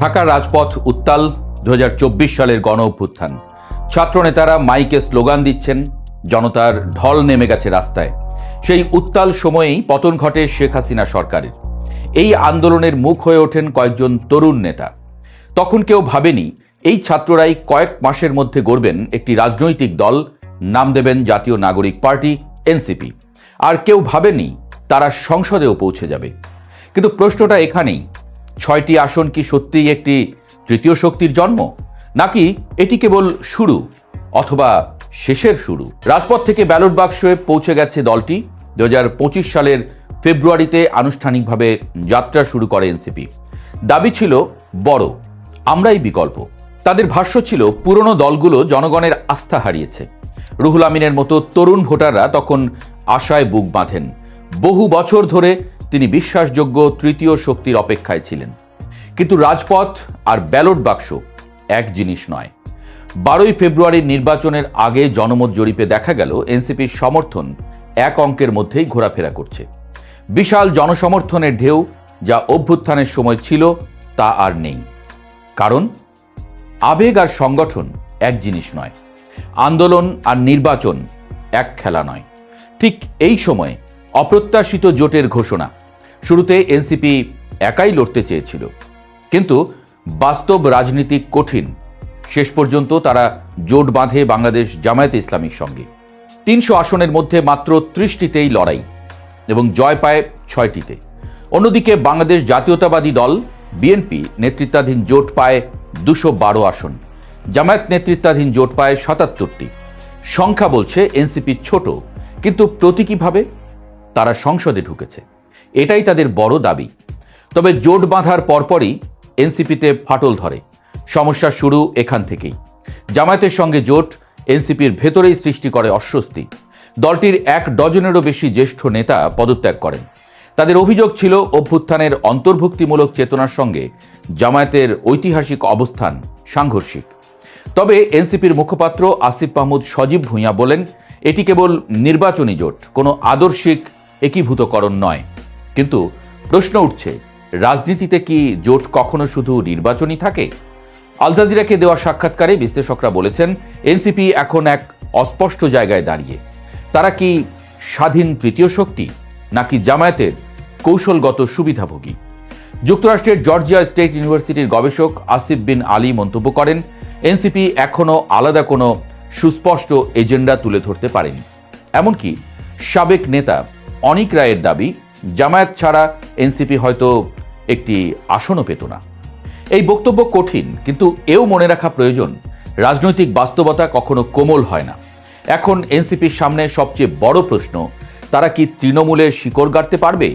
ঢাকার রাজপথ উত্তাল। 2024 সালের গণ অভ্যুত্থান। ছাত্রনেতারা মাইকে স্লোগান দিচ্ছেন, জনতার ঢল নেমে গেছে রাস্তায়। সেই উত্তাল সময়েই পতন ঘটে শেখ হাসিনা সরকারের। এই আন্দোলনের মুখ হয়ে ওঠেন কয়েকজন তরুণ নেতা। তখন কেউ ভাবেনি এই ছাত্ররাই কয়েক মাসের মধ্যে গড়বেন একটি রাজনৈতিক দল, নাম দেবেন জাতীয় নাগরিক পার্টি এনসিপি। আর কেউ ভাবেনি তারা সংসদেও পৌঁছে যাবে। কিন্তু প্রশ্নটা এখানেই, 6টি আসন কি সত্যিই একটি তৃতীয় শক্তির জন্ম, নাকি এটি কেবল শুরু অথবা শেষের শুরু? রাজপথ থেকে ব্যালট বাক্সে পৌঁছে গেছে দলটি। 2025 সালের ফেব্রুয়ারিতে আনুষ্ঠানিকভাবে যাত্রা শুরু করে এনসিপি। দাবি ছিল বড়, আমরাই বিকল্প। তাদের ভাষ্য ছিল পুরনো দলগুলো জনগণের আস্থা হারিয়েছে। রুহুল আমিনের মতো তরুণ ভোটাররা তখন আশায় বুক বাঁধেন। বহু বছর ধরে তিনি বিশ্বাসযোগ্য তৃতীয় শক্তির অপেক্ষায় ছিলেন। কিন্তু রাজপথ আর ব্যালট বাক্স এক জিনিস নয়। 12ই ফেব্রুয়ারির নির্বাচনের আগে জনমত জরিপে দেখা গেল এনসিপির সমর্থন এক অঙ্কের মধ্যেই ঘোরাফেরা করছে। বিশাল জনসমর্থনের ঢেউ যা অভ্যুত্থানের সময় ছিল তা আর নেই। কারণ আবেগ আর সংগঠন এক জিনিস নয়, আন্দোলন আর নির্বাচন এক খেলা নয়। ঠিক এই সময়ে অপ্রত্যাশিত জোটের ঘোষণা। শুরুতে এনসিপি একাই লড়তে চেয়েছিল, কিন্তু বাস্তব রাজনীতি কঠিন। শেষ পর্যন্ত তারা জোট বাঁধে বাংলাদেশ জামায়াতে ইসলামীর সঙ্গে। 300 আসনের মধ্যে মাত্র 30টিতেই লড়াই এবং জয় পায় 6টিতে। অন্যদিকে বাংলাদেশ জাতীয়তাবাদী দল বিএনপি নেতৃত্বাধীন জোট পায় 212 আসন, জামায়াত নেতৃত্বাধীন জোট পায় 77টি। সংখ্যা বলছে এনসিপি ছোট, কিন্তু প্রতীকীভাবে তারা সংসদে ঢুকেছে। এটাই তাদের বড় দাবি। তবে জোট বাঁধার পরপরই এনসিপিতে ফাটল ধরে। সমস্যা শুরু এখান থেকেই। জামায়াতের সঙ্গে জোট এনসিপির ভেতরেই সৃষ্টি করে অস্বস্তি। দলটির 1 ডজনেরও বেশি জ্যেষ্ঠ নেতা পদত্যাগ করেন। তাদের অভিযোগ ছিল অভ্যুত্থানের অন্তর্ভুক্তিমূলক চেতনার সঙ্গে জামায়াতের ঐতিহাসিক অবস্থান সাংঘর্ষিক। তবে এনসিপির মুখপাত্র আসিফ মাহমুদ সজীব ভূঁইয়া বলেন, এটি কেবল নির্বাচনী জোট, কোনো আদর্শিক একীভূতকরণ নয়। কিন্তু প্রশ্ন উঠছে, রাজনীতিতে কি জোট কখনো শুধু নির্বাচনী থাকে? আল জাজিরাকে দেওয়া সাক্ষাৎকারে বিশ্লেষকরা বলেছেন, এনসিপি এখন এক অস্পষ্ট জায়গায় দাঁড়িয়ে। তারা কি স্বাধীন তৃতীয় শক্তি, নাকি জামায়াতের কৌশলগত সুবিধাভোগী? যুক্তরাষ্ট্রের জর্জিয়া স্টেট ইউনিভার্সিটির গবেষক আসিফ বিন আলী মন্তব্য করেন, এনসিপি এখনও আলাদা কোনো সুস্পষ্ট এজেন্ডা তুলে ধরতে পারেনি। এমনকি সাবেক নেতা অনিক রায়ের দাবি, জামায়াত ছাড়া এনসিপি হয়তো একটি আসনও পেত না। এই বক্তব্য কঠিন, কিন্তু এও মনে রাখা প্রয়োজন, রাজনৈতিক বাস্তবতা কখনো কোমল হয় না। এখন এনসিপির সামনে সবচেয়ে বড় প্রশ্ন, তারা কি তৃণমূলে শিকড় গাড়তে পারবে?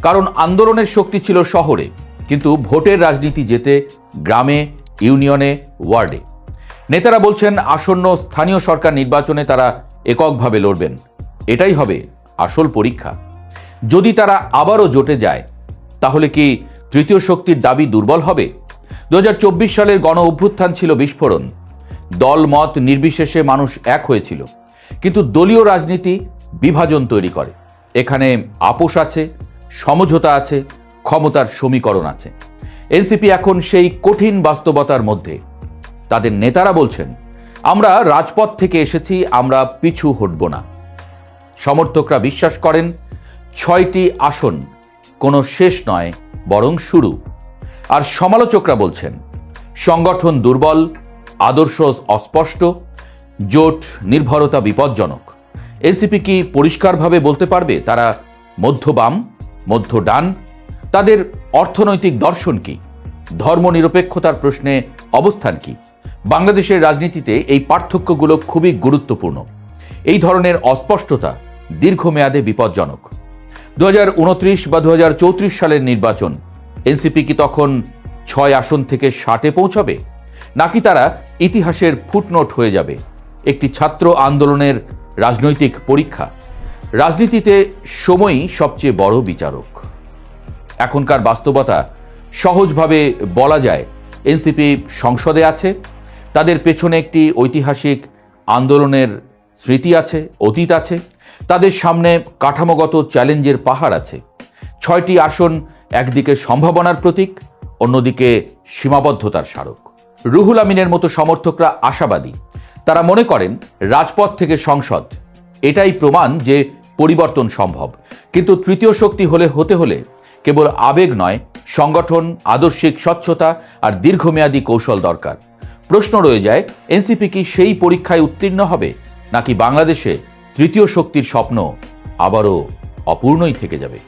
কারণ আন্দোলনের শক্তি ছিল শহরে, কিন্তু ভোটের রাজনীতি যেতে গ্রামে, ইউনিয়নে, ওয়ার্ডে। নেতারা বলছেন আসন্ন স্থানীয় সরকার নির্বাচনে তারা এককভাবে লড়বেন। এটাই হবে আসল পরীক্ষা। যদি তারা আবারও জোটে যায়, তাহলে কি তৃতীয় শক্তির দাবি দুর্বল হবে? 2024 সালের গণ অভ্যুত্থান ছিল বিস্ফোরণ। দল মত নির্বিশেষে মানুষ এক হয়েছিল। কিন্তু দলীয় রাজনীতি বিভাজন তৈরি করে। এখানে আপোষ আছে, সমঝোতা আছে, ক্ষমতার সমীকরণ আছে। এনসিপি এখন সেই কঠিন বাস্তবতার মধ্যে। তাদের নেতারা বলছেন, আমরা রাজপথ থেকে এসেছি, আমরা পিছু হটব না। সমর্থকরা বিশ্বাস করেন 6টি আসন কোনো শেষ নয়, বরং শুরু। আর সমালোচকরা বলছেন সংগঠন দুর্বল, আদর্শ অস্পষ্ট, জোট নির্ভরতা বিপজ্জনক। এনসিপি কি পরিষ্কারভাবে বলতে পারবে তারা মধ্য বাম, মধ্য ডান? তাদের অর্থনৈতিক দর্শন কি? ধর্মনিরপেক্ষতার প্রশ্নে অবস্থান কি? বাংলাদেশের রাজনীতিতে এই পার্থক্যগুলো খুবই গুরুত্বপূর্ণ। এই ধরনের অস্পষ্টতা দীর্ঘমেয়াদে বিপজ্জনক। 2029 বা 2034 সালের নির্বাচন, এনসিপি কি তখন 6 আসন থেকে 60-এ পৌঁছাবে, নাকি তারা ইতিহাসের ফুটনোট হয়ে যাবে? একটি ছাত্র আন্দোলনের রাজনৈতিক পরীক্ষা। রাজনীতিতে সময়ই সবচেয়ে বড় বিচারক। এখনকার বাস্তবতা সহজভাবে বলা যায়, এনসিপি সংসদে আছে, তাদের পেছনে একটি ঐতিহাসিক আন্দোলনের স্মৃতি আছে, অতীত আছে। তাদের সামনে কাঠামোগত চ্যালেঞ্জের পাহাড় আছে। 6টি আসন একদিকে সম্ভাবনার প্রতীক, অন্যদিকে সীমাবদ্ধতার স্মারক। রুহুল আমিনের মতো সমর্থকরা আশাবাদী। তারা মনে করেন রাজপথ থেকে সংসদ, এটাই প্রমাণ যে পরিবর্তন সম্ভব। কিন্তু তৃতীয় শক্তি হতে হলে কেবল আবেগ নয়, সংগঠন, আদর্শিক স্বচ্ছতা আর দীর্ঘমেয়াদী কৌশল দরকার। প্রশ্ন রয়ে যায়, এনসিপি কি সেই পরীক্ষায় উত্তীর্ণ হবে, নাকি বাংলাদেশে তৃতীয় শক্তির স্বপ্ন আবারও অপূর্ণই থেকে যাবে?